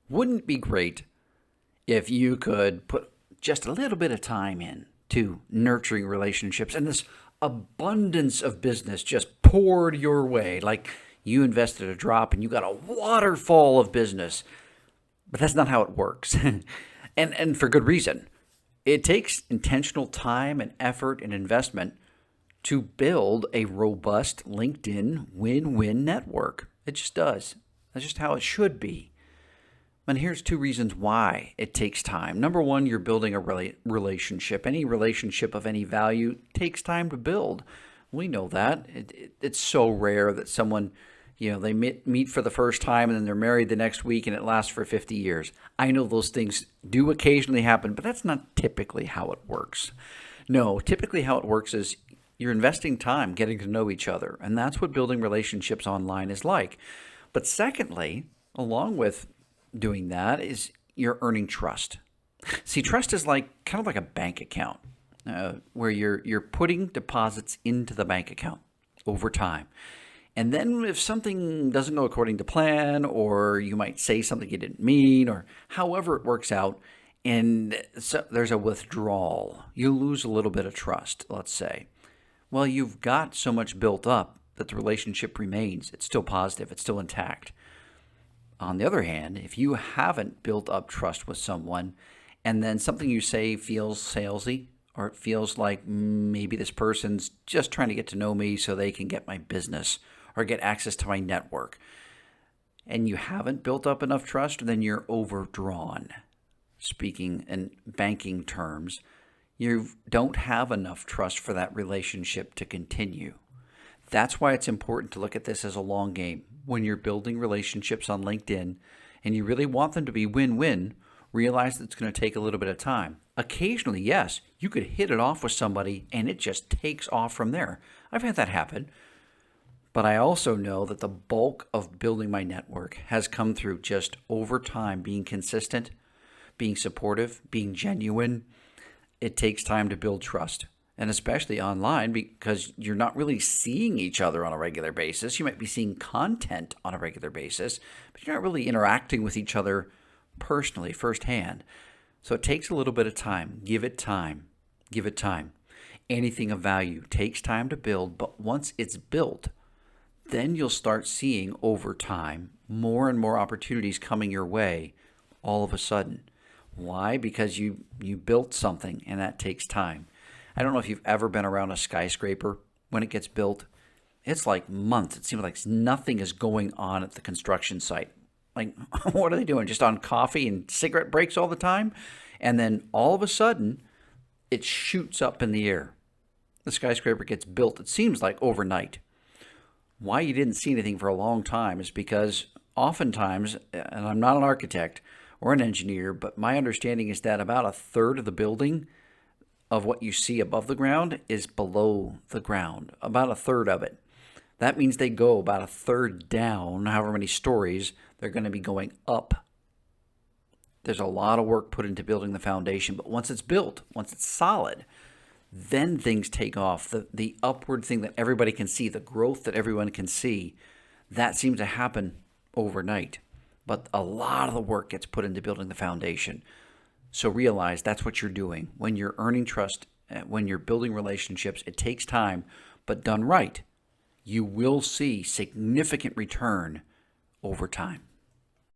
Wouldn't it be great if you could put just a little bit of time in to nurturing relationships and this abundance of business just poured your way? Like you invested a drop and you got a waterfall of business. But that's not how it works. And for good reason. It takes intentional time and effort and investment to build a robust LinkedIn win-win network. It just does. That's just how it should be. And here's two reasons why it takes time. Number one, you're building a relationship. Any relationship of any value takes time to build. We know that. It's so rare that someone, they meet for the first time and then they're married the next week and it lasts for 50 years. I know those things do occasionally happen, but that's not typically how it works. No, typically how it works is you're investing time getting to know each other, and that's what building relationships online is like. But secondly, along with doing that is you're earning trust. See, trust is kind of like a bank account where you're putting deposits into the bank account over time. And then if something doesn't go according to plan, or you might say something you didn't mean, or however it works out, and so there's a withdrawal, you lose a little bit of trust, let's say. Well, you've got so much built up that the relationship remains. It's still positive. It's still intact. On the other hand, if you haven't built up trust with someone and then something you say feels salesy, or it feels like maybe this person's just trying to get to know me so they can get my business or get access to my network, and you haven't built up enough trust, then you're overdrawn. Speaking in banking terms, you don't have enough trust for that relationship to continue. That's why it's important to look at this as a long game. When you're building relationships on LinkedIn and you really want them to be win-win, realize that it's going to take a little bit of time. Occasionally, yes, you could hit it off with somebody and it just takes off from there. I've had that happen. But I also know that the bulk of building my network has come through just over time being consistent, being supportive, being genuine. It takes time to build trust. And especially online, because you're not really seeing each other on a regular basis. You might be seeing content on a regular basis, but you're not really interacting with each other personally, firsthand. So it takes a little bit of time. Give it time. Give it time. Anything of value takes time to build, but once it's built, then you'll start seeing over time more and more opportunities coming your way all of a sudden. Why? Because you built something, and that takes time. I don't know if you've ever been around a skyscraper when it gets built. It's like months. It seems like nothing is going on at the construction site. Like, what are they doing? Just on coffee and cigarette breaks all the time? And then all of a sudden, it shoots up in the air. The skyscraper gets built, it seems like overnight. Why you didn't see anything for a long time is because oftentimes, and I'm not an architect or an engineer, but my understanding is that about a third of the building of what you see above the ground is below the ground, about a third of it. That means they go about a third down, however many stories, they're going to be going up. There's a lot of work put into building the foundation, but once it's built, once it's solid, then things take off. The upward thing that everybody can see, the growth that everyone can see, that seems to happen overnight. But a lot of the work gets put into building the foundation. So realize that's what you're doing. When you're earning trust, when you're building relationships, it takes time, but done right, you will see significant return over time.